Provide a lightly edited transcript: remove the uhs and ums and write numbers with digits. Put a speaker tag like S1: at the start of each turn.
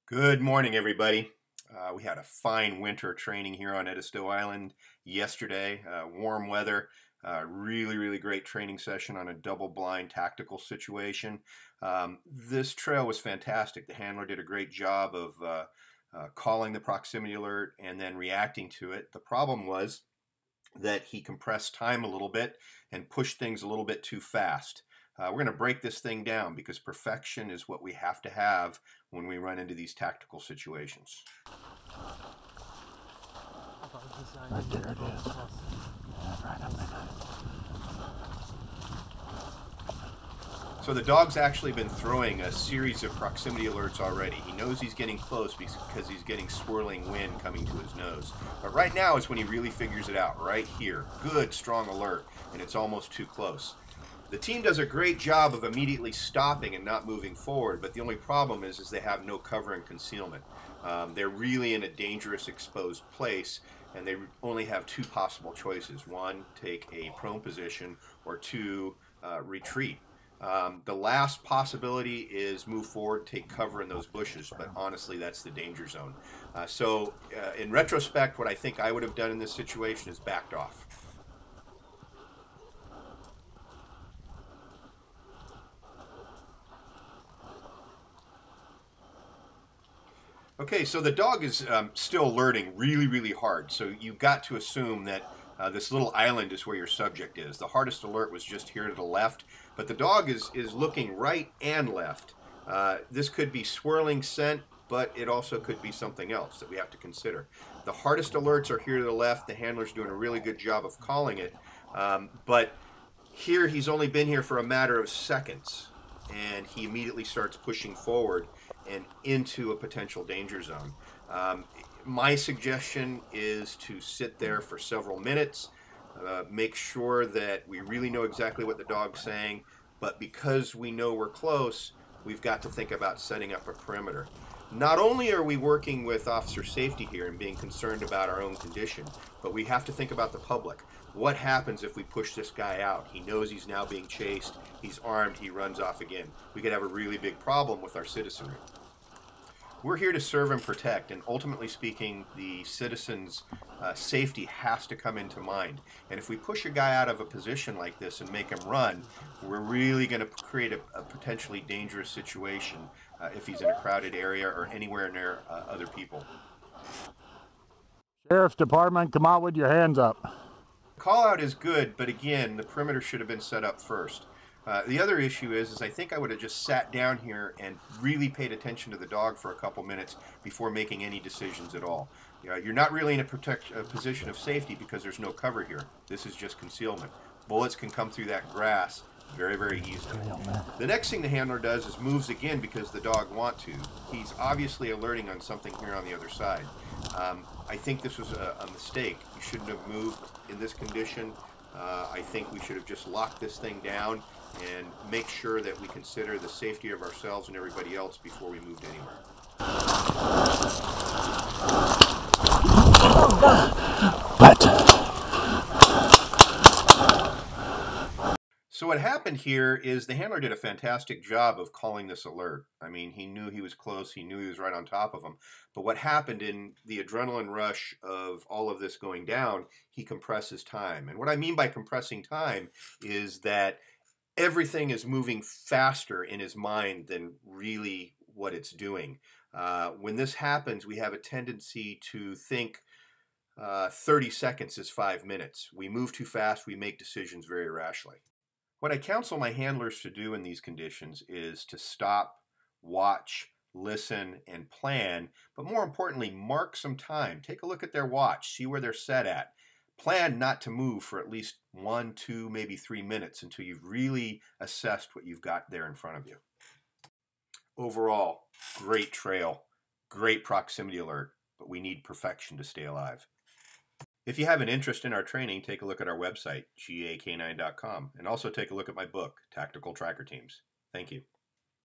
S1: Good morning, everybody. We had a fine winter training here on Edisto Island yesterday. Warm weather, really great training session on a double-blind tactical situation. This trail was fantastic. The handler did a great job of calling the proximity alert and then reacting to it. The problem was that he compressed time a little bit and pushed things a little bit too fast. We're going to break this thing down because perfection is what we have to have when we run into these tactical situations.
S2: Right there it is. Right up there.
S1: So the dog's actually been throwing a series of proximity alerts already. He knows he's getting close because he's getting swirling wind coming to his nose. But right now is when he really figures it out, right here. Good, strong alert, and it's almost too close. The team does a great job of immediately stopping and not moving forward, but the only problem is they have no cover and concealment. They're really in a dangerous exposed place, and they only have two possible choices. One, take a prone position, or two, retreat. The last possibility is move forward, take cover in those bushes, but honestly, that's the danger zone. So in retrospect, what I think I would have done in this situation is backed off. Okay, so the dog is still alerting really hard, so you've got to assume that this little island is where your subject is. The hardest alert was just here to the left, but the dog is looking right and left. This could be swirling scent, but it also could be something else that we have to consider. The hardest alerts are here to the left. The handler's doing a really good job of calling it, but here he's only been here for a matter of seconds, and he immediately starts pushing forward and into a potential danger zone. My suggestion is to sit there for several minutes, make sure that we really know exactly what the dog's saying, but because we know we're close, we've got to think about setting up a perimeter. Not only are we working with officer safety here and being concerned about our own condition, but we have to think about the public. What happens if we push this guy out? He knows he's now being chased, he's armed, he runs off again. We could have a really big problem with our citizenry. We're here to serve and protect, and ultimately speaking, the citizens' safety has to come into mind. And if we push a guy out of a position like this and make him run, we're really going to create a potentially dangerous situation if he's in a crowded area or anywhere near other people.
S2: Sheriff's Department, come out with your hands up.
S1: Call out is good, but again, the perimeter should have been set up first. The other issue is I think I would have just sat down here and really paid attention to the dog for a couple minutes before making any decisions at all. You're not really in a position of safety because there's no cover here. This is just concealment. Bullets can come through that grass very easily. The next thing the handler does is moves again because the dog wants to. He's obviously alerting on something here on the other side. I think this was a mistake. You shouldn't have moved in this condition. I think we should have just locked this thing down and make sure that we consider the safety of ourselves and everybody else before we moved anywhere. So what happened here is the handler did a fantastic job of calling this alert. I mean, he knew he was close, he knew he was right on top of him. But what happened in the adrenaline rush of all of this going down, he compresses time. And what I mean by compressing time is that everything is moving faster in his mind than really what it's doing. When this happens, we have a tendency to think 30 seconds is 5 minutes. We move too fast, we make decisions very rashly. What I counsel my handlers to do in these conditions is to stop, watch, listen, and plan, but more importantly, mark some time. Take a look at their watch, see where they're set at. Plan not to move for at least 1, 2, maybe 3 minutes until you've really assessed what you've got there in front of you. Overall, great trail, great proximity alert, but we need perfection to stay alive. If you have an interest in our training, take a look at our website, GAK9.com, and also take a look at my book, Tactical Tracker Teams. Thank you.